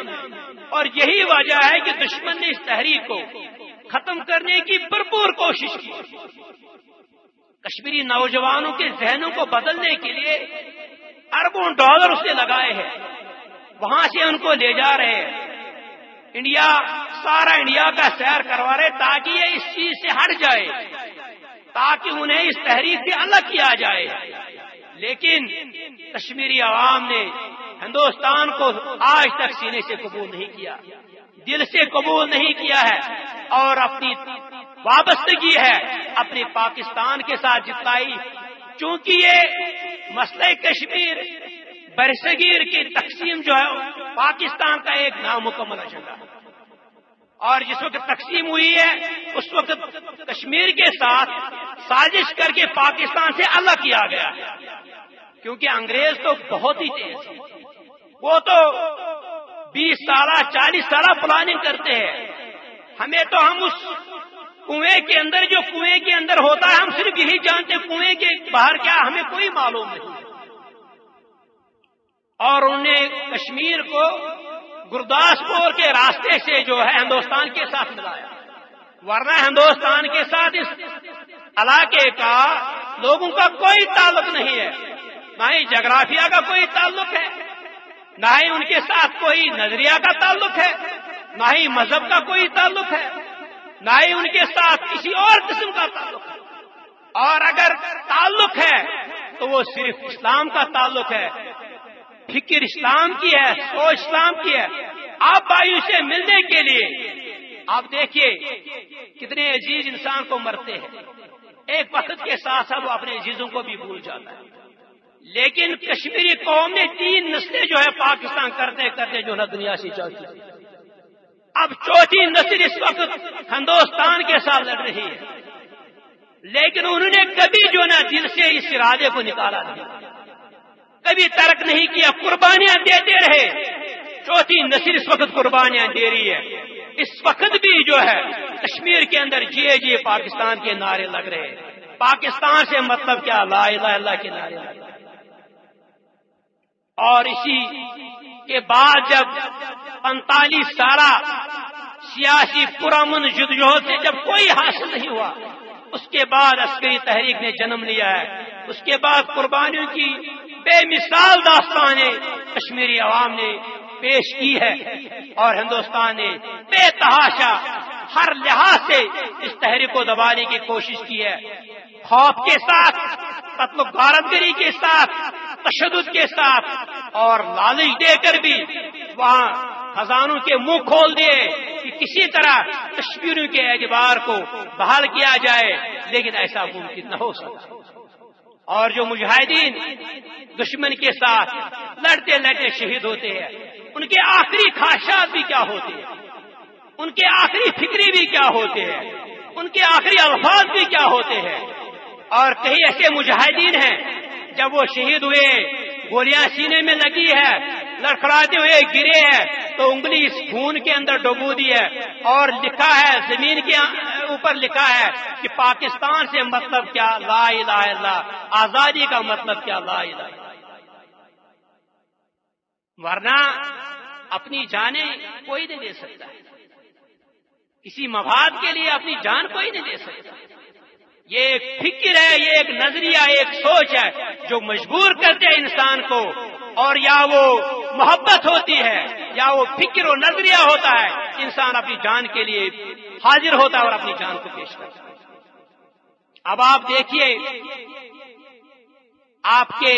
اور یہی وجہ ہے کہ دشمن نے اس تحریک کو ختم کرنے کی بھرپور کوشش کی۔ کشمیری نوجوانوں کے ذہنوں کو بدلنے کے لیے اربوں ڈالر اس نے لگائے ہیں، وہاں سے ان کو لے جا رہے ہیں، سارا انڈیا کا سیر کروا رہے تاکہ یہ اس چیز سے ہٹ جائے، تاکہ انہیں اس تحریک سے الگ کیا جائے۔ لیکن کشمیری عوام نے ہندوستان کو آج تک سینے سے قبول نہیں کیا، دل سے قبول نہیں کیا ہے، اور اپنی وابستگی ہے اپنے پاکستان کے ساتھ جتائی، چونکہ یہ مسئلہ کشمیر برصغیر کی تقسیم جو ہے پاکستان کا ایک نامکمل ایجنڈا ہے، اور جس وقت تقسیم ہوئی ہے اس وقت کشمیر کے ساتھ سازش کر کے پاکستان سے الگ کیا گیا ہے، کیونکہ انگریز تو بہت ہی تیز ہے، وہ تو 20 سالہ 40 سالہ پلاننگ کرتے ہیں، ہمیں تو ہم اس کنویں کے اندر جو کنویں کے اندر ہوتا ہے ہم صرف یہی جانتے ہیں، کنویں کے باہر کیا ہمیں کوئی معلوم نہیں۔ اور انہوں نے کشمیر کو گرداسپور کے راستے سے جو ہے ہندوستان کے ساتھ ملایا، ورنہ ہندوستان کے ساتھ اس علاقے کا لوگوں کا کوئی تعلق نہیں ہے، نہ ہی جغرافیہ کا کوئی تعلق ہے، نہ ہی ان کے ساتھ کوئی نظریہ کا تعلق ہے، نہ ہی مذہب کا کوئی تعلق ہے، نہ ہی ان کے ساتھ کسی اور قسم کا تعلق ہے، اور اگر تعلق ہے تو وہ صرف اسلام کا تعلق ہے، فکر اسلام کی ہے، سوچ اسلام کی ہے۔ آپ بھائیوں سے ملنے کے لیے آپ دیکھیے کتنے عزیز انسان کو مرتے ہیں، ایک وقت کے ساتھ ساتھ وہ اپنے عزیزوں کو بھی بھول جاتا ہے، لیکن کشمیری قوم نے 3 نسلیں جو ہے پاکستان کرتے کرتے جو ہے دنیا سے چل چکی، اب چوتھی نسل اس وقت ہندوستان کے ساتھ لڑ رہی ہے، لیکن انہوں نے کبھی جو نا دل سے اس ارادے کو نکالا نہیں، کبھی ترک نہیں کیا، قربانیاں دیتے رہے۔ چوتھی نسل اس وقت قربانیاں دے رہی ہے۔ اس وقت بھی جو ہے کشمیر کے اندر جی پاکستان کے نعرے لگ رہے ہیں۔ پاکستان سے مطلب کیا؟ لا الہ الا اللہ کے نعرے لگ رہے ہیں۔ اور اسی کے بعد جب 45 سالہ سیاسی پرامن جدوجہد سے جب کوئی حاصل نہیں ہوا، اس کے بعد عسکری تحریک نے جنم لیا ہے۔ اس کے بعد قربانیوں کی بے مثال داستانیں کشمیری عوام نے پیش کی ہے، اور ہندوستان نے بے تحاشا ہر لحاظ سے اس تحریک کو دبانے کی کوشش کی ہے، خوف کے ساتھ، قتل و غارتگری کے ساتھ، تشدد کے ساتھ، اور لالچ دے کر بھی وہاں خزانوں کے منہ کھول دیے کہ کسی طرح کشمیریوں کے اعتبار کو بحال کیا جائے، لیکن ایسا ممکن نہ ہو سکا۔ اور جو مجاہدین دشمن کے ساتھ لڑتے لڑتے شہید ہوتے ہیں، ان کے آخری خواہشات بھی کیا ہوتے ہیں، ان کے آخری فکری بھی کیا ہوتے ہیں، ان کے آخری الفاظ بھی کیا ہوتے ہیں۔ اور کئی ایسے مجاہدین ہیں جب وہ شہید ہوئے، گولیاں سینے میں لگی ہے، لڑکھڑاتے ہوئے گرے ہیں تو انگلی اس خون کے اندر ڈبو دی ہے، اور لکھا ہے، زمین کے اوپر لکھا ہے کہ پاکستان سے مطلب کیا؟ لا الہ الا اللہ، آزادی کا مطلب کیا؟ لا الہ الا اللہ۔ ورنہ اپنی جانیں کوئی نہیں دے سکتا، کسی مفاد کے لیے اپنی جان کوئی نہیں دے سکتا۔ یہ ایک فکر ہے، یہ ایک نظریہ، ایک سوچ ہے جو مجبور کرتے ہیں انسان کو، اور یا وہ محبت ہوتی ہے یا وہ فکر و نظریہ ہوتا ہے، انسان اپنی جان کے لیے حاضر ہوتا ہے اور اپنی جان کو پیش کرتا ہے۔ اب آپ دیکھیے، آپ کے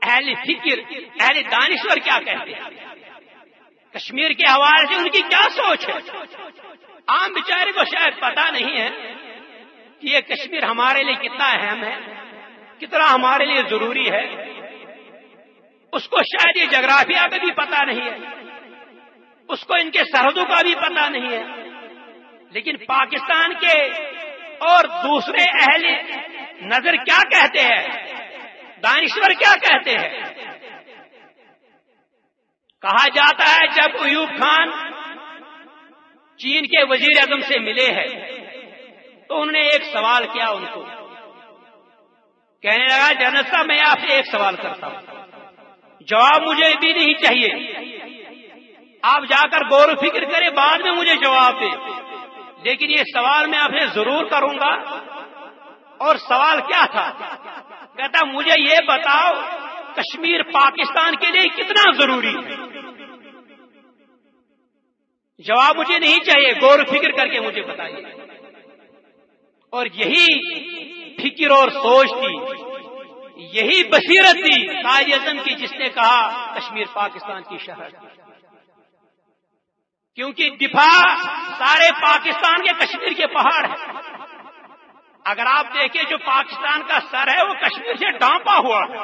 اہل فکر، اہل دانشور کیا کہتے ہیں کشمیر کے حوالے سے، ان کی کیا سوچ ہے؟ عام بیچارے کو شاید پتا نہیں ہے کہ یہ کشمیر ہمارے لیے کتنا اہم ہے، کتنا ہمارے لیے ضروری ہے۔ اس کو شاید یہ جغرافیہ کا بھی پتا نہیں ہے، اس کو ان کے سرحدوں کا بھی پتا نہیں ہے، لیکن پاکستان کے اور دوسرے اہل نظر کیا کہتے ہیں، دانشور کیا کہتے ہیں؟ کہا جاتا ہے جب ایوب خان چین کے وزیر اعظم سے ملے ہیں تو انہوں نے ایک سوال کیا ان کو، کہنے لگا جنرل صاحب میں آپ سے ایک سوال کرتا ہوں، جواب مجھے بھی نہیں چاہیے، آپ جا کر غور و فکر کریں، بعد میں مجھے جواب دیں، لیکن یہ سوال میں آپ سے ضرور کروں گا۔ اور سوال کیا تھا؟ کہتا مجھے یہ بتاؤ کشمیر پاکستان کے لیے کتنا ضروری ہے؟ جواب مجھے نہیں چاہیے، غور و فکر کر کے مجھے بتائیے۔ اور یہی فکر اور سوچ تھی، یہی بصیرت تھی قائد اعظم کی، جس نے کہا کشمیر پاکستان کی شہر، کیونکہ دفاع سارے پاکستان کے کشمیر کے پہاڑ ہے۔ اگر آپ دیکھیں جو پاکستان کا سر ہے وہ کشمیر سے ڈانپا ہوا ہے،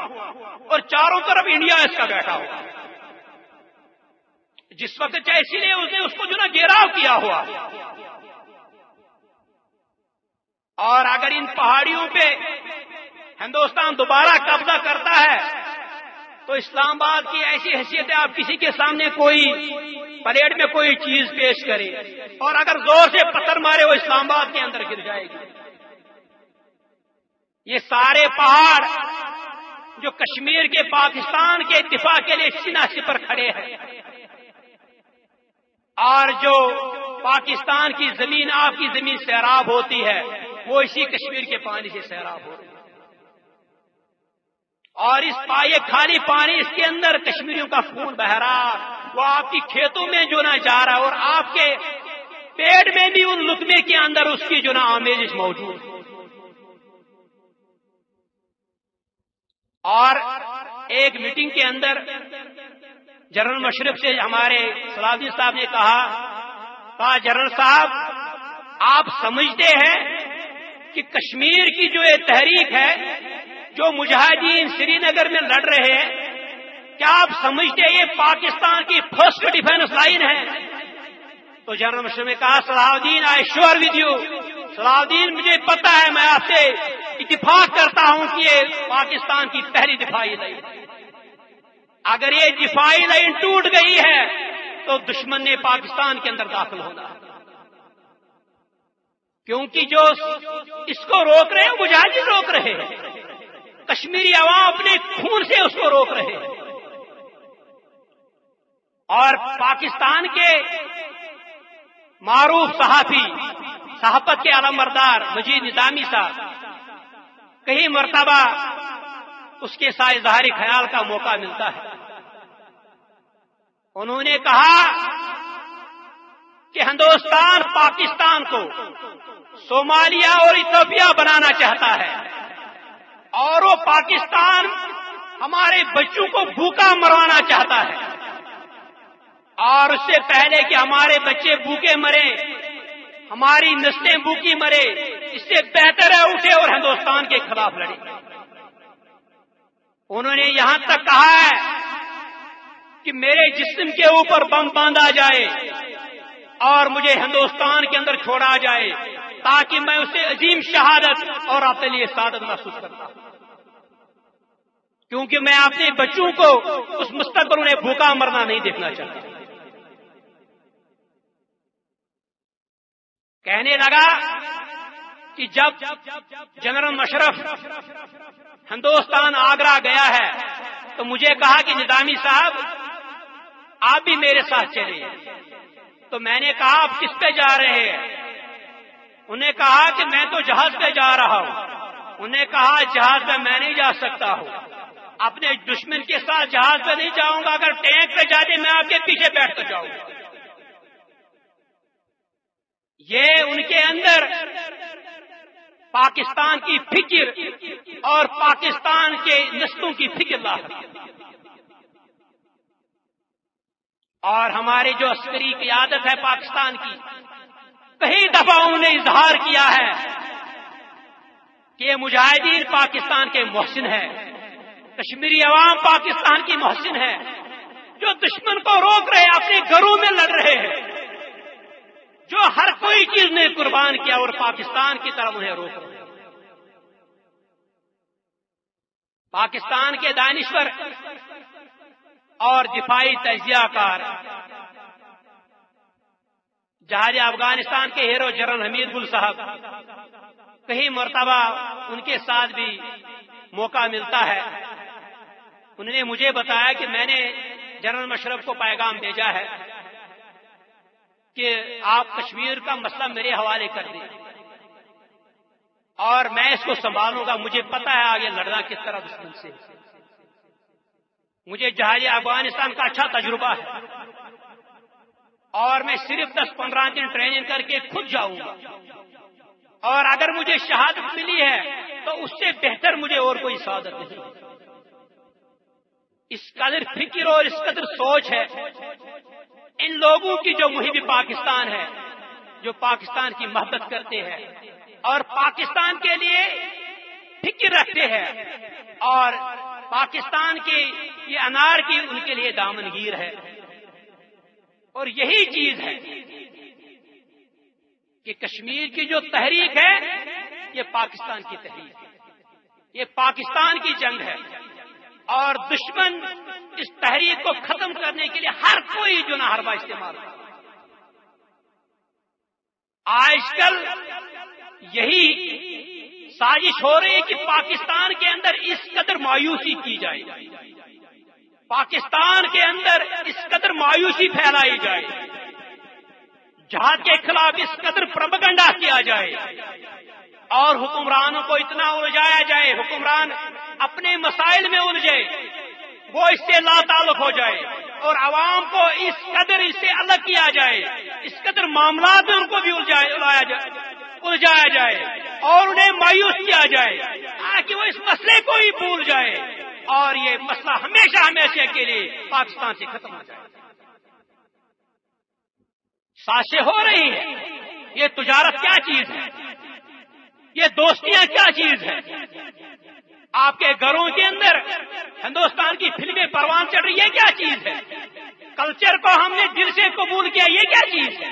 اور چاروں طرف انڈیا اس کا بیٹھا ہوا، جس وقت چاہے اسی لیے اس نے اس کو جو نا گھیراؤ کیا ہوا۔ اور اگر ان پہاڑیوں پہ ہندوستان دوبارہ قبضہ کرتا ہے تو اسلام آباد کی ایسی حیثیت ہے، آپ کسی کے سامنے کوئی پریڈ میں کوئی چیز پیش کرے اور اگر زور سے پتھر مارے وہ اسلام آباد کے اندر گر جائے گی۔ یہ سارے پہاڑ جو کشمیر کے پاکستان کے دفاع کے لیے سینہ سپر کھڑے ہیں، اور جو پاکستان کی زمین آپ کی زمین سیراب ہوتی ہے وہ اسی کشمیر کے پانی سے سیراب ہو رہی ہے، اور اس پائے خالی پانی، اس کے اندر کشمیریوں کا خون بہ رہا، وہ آپ کی کھیتوں میں جو نہ جا رہا، اور آپ کے پیٹ میں بھی ان لقمے کے اندر اس کی جو نا آمیزش موجود ہے۔ اور ایک میٹنگ کے اندر جنرل مشرف سے ہمارے صلاح الدین صاحب نے کہا جنرل صاحب آپ سمجھتے ہیں کہ کشمیر کی جو یہ تحریک ہے، جو مجاہدین سری نگر میں لڑ رہے ہیں، کیا آپ سمجھتے ہیں یہ پاکستان کی فرسٹ ڈیفنس لائن ہے؟ تو جنرل مشرف نے کہا صلاح الدین آئی شیور ود یو، صلاح الدین مجھے پتا ہے، میں آپ سے اتفاق کرتا ہوں کہ یہ پاکستان کی پہلی دفاعی لائن، اگر یہ دفاعی لائن ٹوٹ گئی ہے تو دشمن نے پاکستان کے اندر داخل ہونا، کیونکہ جو اس کو روک رہے ہیں مجاہدین روک رہے ہیں، کشمیری عوام اپنے خون سے اس کو روک رہے ہیں، اور پاکستان کے معروف صحافی صحافت کے علمبردار مجید نظامی صاحب کئی مرتبہ اس کے ساتھ اظہار خیال کا موقع ملتا ہے، انہوں نے کہا کہ ہندوستان پاکستان کو صومالیہ اور ایتھوپیا بنانا چاہتا ہے، اور وہ پاکستان ہمارے بچوں کو بھوکا مروانا چاہتا ہے، اور اس سے پہلے کہ ہمارے بچے بھوکے مرے، ہماری نسلیں بھوکی مرے، اس سے بہتر ہے اٹھے اور ہندوستان کے خلاف لڑے۔ انہوں نے یہاں تک کہا ہے کہ میرے جسم کے اوپر بم باندھا جائے اور مجھے ہندوستان کے اندر چھوڑا جائے تاکہ میں اسے عظیم شہادت اور اپنے لیے سعادت محسوس کرتا ہوں، کیونکہ میں اپنے بچوں کو اس مستقبل انہیں بھوکا مرنا نہیں دیکھنا چاہتا۔ کہنے لگا کہ جب جنرل مشرف ہندوستان آگرہ گیا ہے تو مجھے کہا کہ نظامی صاحب آپ بھی میرے ساتھ چلیں، تو میں نے کہا آپ کس پہ جا رہے ہیں؟ انہوں نے کہا کہ میں تو جہاز پہ جا رہا ہوں۔ انہوں نے کہا جہاز پہ میں نہیں جا سکتا ہوں، اپنے دشمن کے ساتھ جہاز پہ نہیں جاؤں گا، اگر ٹینک پہ جاتے میں آپ کے پیچھے بیٹھ کر جاؤں گا۔ یہ ان کے اندر پاکستان کی فکر اور پاکستان کے نسلوں کی فکر لا ہے، اور ہماری جو عسکری قیادت ہے پاکستان کی، کئی دفعہ انہوں نے اظہار کیا ہے کہ یہ مجاہدین پاکستان کے محسن ہے، کشمیری عوام پاکستان کی محسن ہے، جو دشمن کو روک رہے اپنے گھروں میں لڑ رہے ہیں، جو ہر کوئی چیز نے قربان کیا اور پاکستان کی طرف انہیں روک رہے۔ پاکستان کے دانشور اور دفاعی تجزیہ کار جہاز افغانستان کے ہیرو جنرل حمید گل صاحب، کئی مرتبہ ان کے ساتھ بھی موقع ملتا ہے، انہوں نے مجھے بتایا کہ میں نے جنرل مشرف کو پیغام بھیجا ہے کہ آپ کشمیر کا مسئلہ میرے حوالے کر دیں اور میں اس کو سنبھالوں گا، مجھے پتا ہے آگے لڑنا کس طرح دشمن سے، مجھے جہاز افغانستان کا اچھا تجربہ ہے، اور میں صرف 10-15 دن ٹریننگ کر کے خود جاؤں گا، اور اگر مجھے شہادت ملی ہے تو اس سے بہتر مجھے اور کوئی سعادت نہیں۔ اس قدر فکر اور اس قدر سوچ ہے ان لوگوں کی جو محب پاکستان ہے، جو پاکستان کی محبت کرتے ہیں اور پاکستان کے لیے فکر رکھتے ہیں، اور پاکستان کی یہ انار کی ان کے لیے دامنگیر ہے، اور یہی چیز ہے کہ کشمیر کی جو تحریک ہے یہ پاکستان کی تحریک ہے، یہ پاکستان کی جنگ ہے، اور دشمن اس تحریک کو ختم کرنے کے لیے ہر کوئی جناح حربہ استعمال کرتا ہے۔ آج کل یہی سازش ہو رہی ہے کہ پاکستان کے اندر اس قدر مایوسی کی جائے، پاکستان کے اندر اس قدر مایوسی پھیلائی جائے، جہاد کے خلاف اس قدر پروپیگنڈا کیا جائے، اور حکمرانوں کو اتنا الجھایا جائے، حکمران اپنے مسائل میں الجھے، وہ اس سے لا تعلق ہو جائے، اور عوام کو اس قدر اس سے الگ کیا جائے، اس قدر معاملات میں ان کو بھی الجھایا جائے اور انہیں مایوس کیا جائے تاکہ وہ اس مسئلے کو ہی بھول جائے اور یہ مسئلہ ہمیشہ ہمیشہ کے لیے پاکستان سے ختم ہو جائے۔ سازشیں ہو رہی ہیں، یہ تجارت کیا چیز ہے، یہ دوستیاں کیا چیز ہے، آپ کے گھروں کے اندر ہندوستان کی فلمیں پروان چڑھ رہی ہے، کیا چیز ہے، کلچر کو ہم نے دل سے قبول کیا، یہ کیا چیز ہے،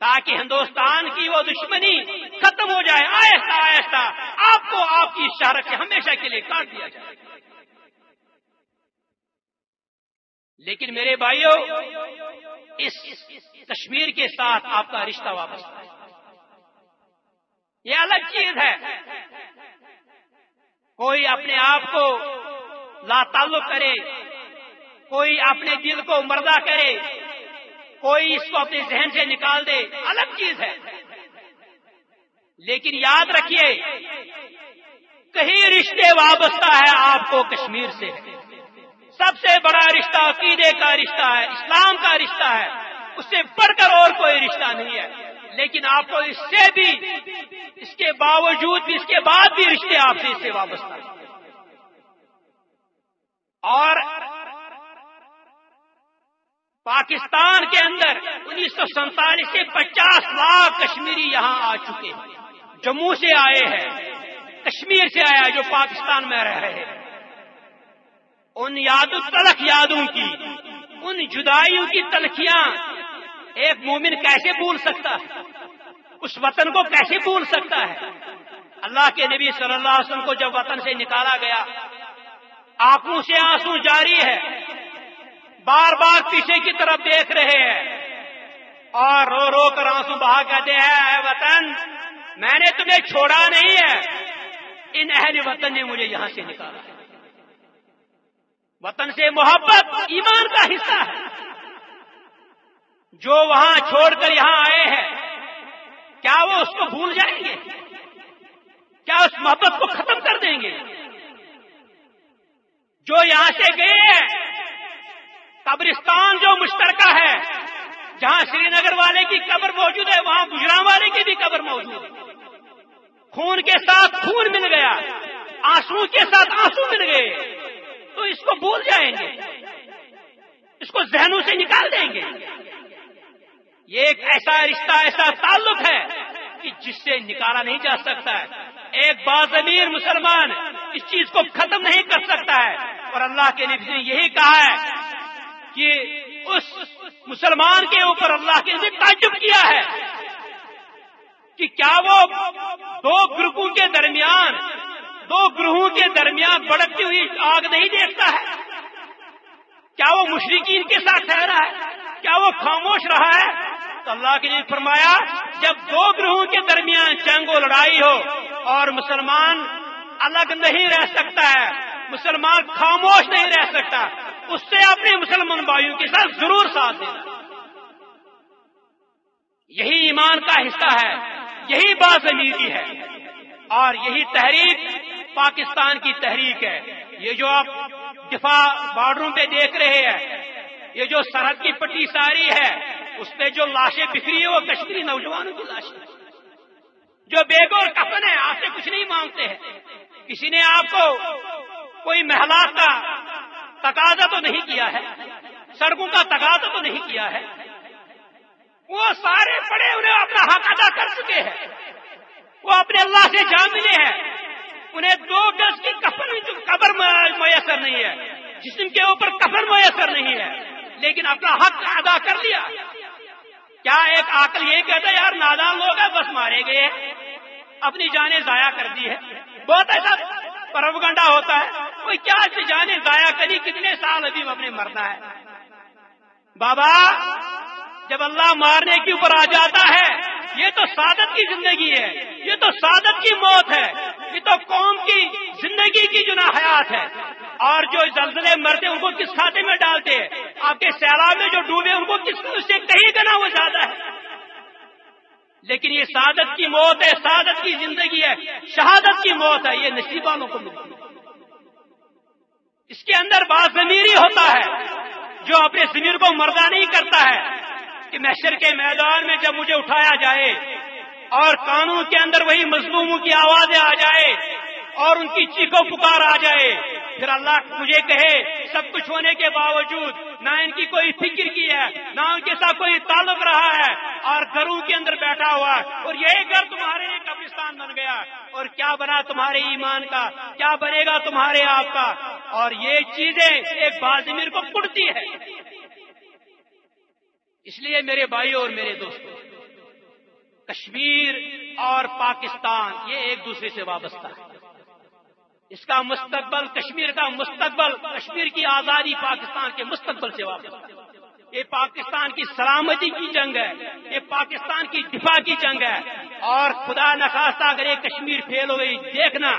تاکہ ہندوستان کی وہ دشمنی ختم ہو جائے، آہستہ آہستہ آپ کو آپ کی شہرت سے ہمیشہ کے لیے کاٹ دیا جائے۔ لیکن میرے بھائیوں، اس کشمیر کے ساتھ آپ کا رشتہ وابستہ ہے، یہ الگ چیز ہے۔ کوئی اپنے آپ کو لا تعلق کرے، کوئی اپنے دل کو مردہ کرے، کوئی اس کو اپنے ذہن سے نکال دے، الگ چیز ہے۔ لیکن یاد رکھیے، کہیں رشتے وابستہ ہے آپ کو کشمیر سے۔ سب سے بڑا رشتہ عقیدے کا رشتہ ہے، اسلام کا رشتہ ہے، اس سے بڑھ کر اور کوئی رشتہ نہیں ہے۔ لیکن آپ کو اس سے بھی، اس کے باوجود بھی، اس کے بعد بھی رشتے آپ سے اس سے وابستہ ہیں۔ اور پاکستان کے اندر 1947 سے 50 لاکھ کشمیری یہاں آ چکے ہیں، جموں سے آئے ہیں، کشمیر سے آیا جو پاکستان میں رہ رہے ہیں۔ ان تلخ یادوں کی، ان جدائیوں کی تلخیاں ایک مومن کیسے بھول سکتا ہے؟ اس وطن کو کیسے بھول سکتا ہے؟ اللہ کے نبی صلی اللہ علیہ وسلم کو جب وطن سے نکالا گیا، آنکھوں سے آنسو جاری ہے، بار بار پیچھے کی طرف دیکھ رہے ہیں اور رو رو کر آنسو بہا کہتے ہیں، اے وطن، میں نے تمہیں چھوڑا نہیں ہے، ان اہل وطن نے مجھے یہاں سے نکالا۔ وطن سے محبت ایمان کا حصہ ہے۔ جو وہاں چھوڑ کر یہاں آئے ہیں، کیا وہ اس کو بھول جائیں گے؟ کیا اس محبت کو ختم کر دیں گے؟ جو یہاں سے گئے ہیں، قبرستان جو مشترکہ ہے، جہاں سری نگر والے کی قبر موجود ہے، وہاں گجران والے کی بھی قبر موجود ہے۔ خون کے ساتھ خون مل گیا، آنسو کے ساتھ آنسو مل گئے، تو اس کو بھول جائیں گے، اس کو ذہنوں سے نکال دیں گے۔ یہ ایک ایسا رشتہ، ایسا تعلق ہے کہ جس سے نکالا نہیں جا سکتا ہے۔ ایک باضمیر مسلمان اس چیز کو ختم نہیں کر سکتا ہے۔ اور اللہ کے نبی نے یہی کہا ہے کہ اس مسلمان کے اوپر اللہ کے نبی تعجب کیا ہے کہ کیا وہ دو گروہوں کے درمیان بڑھتی ہوئی آگ نہیں دیکھتا ہے؟ کیا وہ مشرکین کے ساتھ ٹھہرا ہے؟ کیا وہ خاموش رہا ہے؟ تو اللہ کے لیے فرمایا، جب دو گروہوں کے درمیان جنگ و لڑائی ہو اور مسلمان الگ نہیں رہ سکتا ہے، مسلمان خاموش نہیں رہ سکتا، اس سے اپنے مسلمان بھائیوں کے ساتھ ضرور ساتھ دینا۔ یہی ایمان کا حصہ ہے، یہی باضمیری ہے، اور یہی تحریک پاکستان کی تحریک ہے۔ یہ جو آپ دفاع بارڈروں پہ دیکھ رہے ہیں، یہ جو سرحد کی پٹی ساری ہے، اس پہ جو لاشیں بکھری ہیں وہ کشمیری نوجوانوں کی لاشیں، جو بیگ اور کفن ہے، آپ سے کچھ نہیں مانگتے ہیں۔ کسی نے آپ کو کوئی محلات کا تقاضا تو نہیں کیا ہے، سڑکوں کا تقاضا تو نہیں کیا ہے، وہ سارے پڑے انہیں اپنا حق ادا کر چکے ہیں، وہ اپنے اللہ سے جا ملے ہیں۔ انہیں 2 گز کی قبر میسر نہیں ہے، جسم کے اوپر کفن میسر نہیں ہے، لیکن اپنا حق ادا کر لیا۔ کیا ایک عاقل یہ کہتا ہے یار نادان لوگ ہیں، بس مارے گئے، اپنی جانیں ضائع کر دی ہے؟ بہت ایسا پروپیگنڈا ہوتا ہے، کوئی کیا جانیں ضائع کری، کتنے سال ابھی اپنے مرنا ہے۔ بابا، جب اللہ مارنے کے اوپر آ جاتا ہے، یہ تو سعادت کی زندگی ہے، یہ تو سعادت کی موت ہے، یہ تو قوم کی زندگی کی جو حیات ہے۔ اور جو زلزلے مرتے ان کو کس کھاتے میں ڈالتے ہیں؟ آپ کے سیلاب میں جو ڈوبے ان کو کس سے کہیں گنا وہ زیادہ ہے۔ لیکن یہ سعادت کی موت ہے، سعادت کی زندگی ہے، شہادت کی موت ہے، یہ نصیب والوں کو ملتی ہے۔ اس کے اندر باضمیری ہوتا ہے، جو اپنے ضمیر کو مردہ نہیں کرتا ہے کہ محشر کے میدان میں جب مجھے اٹھایا جائے اور قانون کے اندر وہی مظلوموں کی آوازیں آ جائے اور ان کی چیخو پکار آ جائے، پھر اللہ مجھے کہے سب کچھ ہونے کے باوجود نہ ان کی کوئی فکر کی ہے، نہ ان کے ساتھ کوئی تعلق رہا ہے، اور گھروں کے اندر بیٹھا ہوا ہے، اور یہی گھر تمہارے لیے قبرستان بن گیا، اور کیا بنا تمہارے ایمان کا، کیا بنے گا تمہارے آپ کا؟ اور یہ چیزیں ایک باضمیر کو کڑتی ہے۔ اس لیے میرے بھائیوں اور میرے دوستوں، کشمیر اور پاکستان یہ ایک دوسرے سے وابستہ ہے. اس کا مستقبل، کشمیر کا مستقبل، کشمیر کی آزادی پاکستان کے مستقبل سے وابستہ ہے. یہ پاکستان کی سلامتی کی جنگ ہے، یہ پاکستان کی دفاع کی جنگ ہے. اور خدا نخواستہ اگر یہ کشمیر فیل ہو گئی دیکھنا،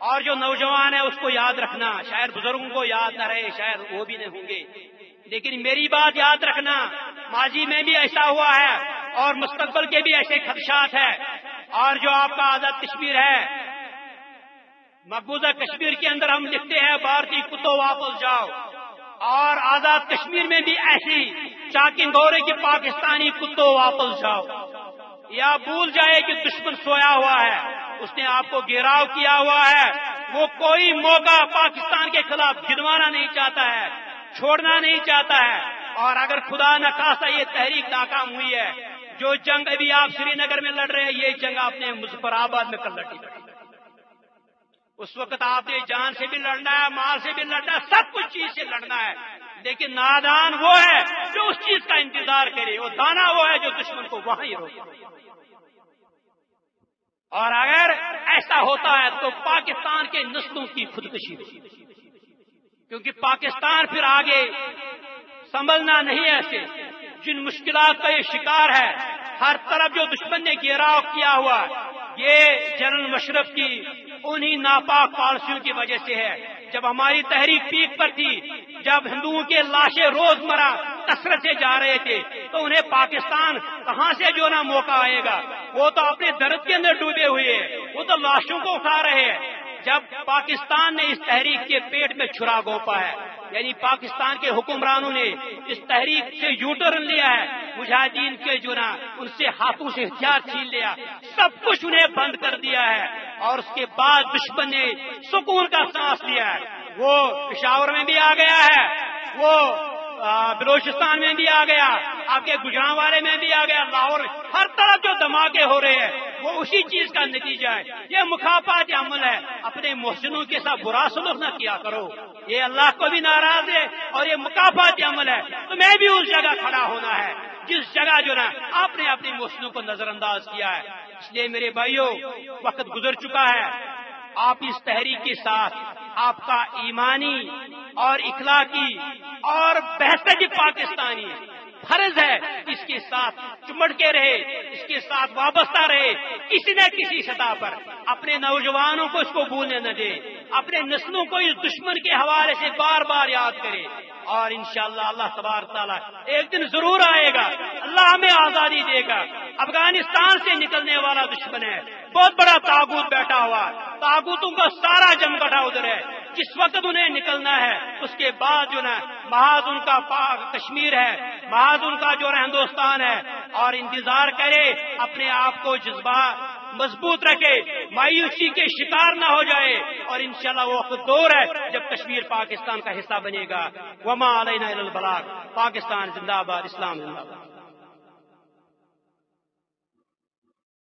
اور جو نوجوان ہے اس کو یاد رکھنا، شاید بزرگوں کو یاد نہ رہے، شاید وہ بھی نہیں ہوں گے، لیکن میری بات یاد رکھنا، ماضی میں بھی ایسا ہوا ہے اور مستقبل کے بھی ایسے خدشات ہیں. اور جو آپ کا آزاد کشمیر ہے، مقبوضہ کشمیر کے اندر ہم لکھتے ہیں بھارتی کتوں واپس جاؤ، اور آزاد کشمیر میں بھی ایسی چاکنگ ہو رہی کہ پاکستانی کتوں واپس جاؤ. یا بھول جائے کہ دشمن سویا ہوا ہے، اس نے آپ کو گھیراؤ کیا ہوا ہے، وہ کوئی موقع پاکستان کے خلاف گنوانا نہیں چاہتا ہے، چھوڑنا نہیں چاہتا ہے. اور اگر خدا نہ خواستہ یہ تحریک ناکام ہوئی ہے، جو جنگ ابھی آپ سری نگر میں لڑ رہے ہیں، یہ جنگ آپ نے مظفر آباد میں کل لڑی. اس وقت آپ نے جان سے بھی لڑنا ہے، مال سے بھی لڑنا ہے، سب کچھ چیز سے لڑنا ہے. لیکن نادان وہ ہے جو اس چیز کا انتظار کرے، وہ دانا وہ ہے جو دشمن کو وہاں ہی روکے. اور اگر ایسا ہوتا ہے تو پاکستان کے نسلوں کی خودکشی ہوگی، کیونکہ پاکستان پھر آگے سنبھلنا نہیں. ایسے جن مشکلات کا یہ شکار ہے، ہر طرف جو دشمن نے گھیراؤ کیا ہوا، یہ جنرل مشرف کی انہی ناپاک پالیسیوں کی وجہ سے ہے. جب ہماری تحریک پیک پر تھی، جب ہندوؤں کے لاشیں روزمرہ کثرت سے جا رہے تھے، تو انہیں پاکستان کہاں سے جو نا موقع آئے گا؟ وہ تو اپنے درد کے اندر ڈوبے ہوئے ہیں، وہ تو لاشوں کو اٹھا رہے ہیں. جب پاکستان نے اس تحریک کے پیٹ میں چھرا گھونپا ہے، یعنی پاکستان کے حکمرانوں نے اس تحریک سے یو ٹرن لیا ہے، مجاہدین کے جو نا ان سے ہاتھوں سے ہتھیار چھین لیا، سب کچھ انہیں بند کر دیا ہے. اور اس کے بعد دشمن نے سکون کا سانس لیا ہے. وہ پشاور میں بھی آ گیا ہے، وہ بلوچستان میں بھی آ گیا، آپ کے گجرانوالے میں بھی آ گیا، لاہور، ہر طرف جو دھماکے ہو رہے ہیں وہ اسی چیز کا نتیجہ ہے. یہ مکافات عمل ہے. اپنے محسنوں کے ساتھ برا سلوک نہ کیا کرو، یہ اللہ کو بھی ناراض ہے، اور یہ مکافات عمل ہے. تمہیں بھی اس جگہ کھڑا ہونا ہے جس جگہ جو نا آپ نے اپنے محسنوں کو نظر انداز کیا ہے. اس لیے میرے بھائیوں، وقت گزر چکا ہے. آپ اس تحریک کے ساتھ آپ کا ایمانی اور اخلاقی اور بہتر پاکستانی فرض ہے اس کے ساتھ چمٹ کے رہے، اس کے ساتھ وابستہ رہے، کسی نہ کسی سطح پر. اپنے نوجوانوں کو اس کو بھولنے نہ دے، اپنے نسلوں کو اس دشمن کے حوالے سے بار بار یاد کرے. اور انشاءاللہ اللہ تبارک تعالیٰ ایک دن ضرور آئے گا، اللہ ہمیں آزادی دے گا. افغانستان سے نکلنے والا دشمن ہے، بہت بڑا طاغوت بیٹھا ہوا، طاغوتوں کا سارا جمگٹا ادھر ہے. جس وقت انہیں نکلنا ہے اس کے بعد جو نا محاذ ان کا کشمیر ہے، محاذ ان کا جو ہندوستان ہے. اور انتظار کرے، اپنے آپ کو جذبات مضبوط رکھے، مایوسی کے شکار نہ ہو جائے. اور انشاءاللہ وہ وقت دور ہے جب کشمیر پاکستان کا حصہ بنے گا. وما علینا الا البلاغ. پاکستان زندہ باد، اسلام زندہ باد.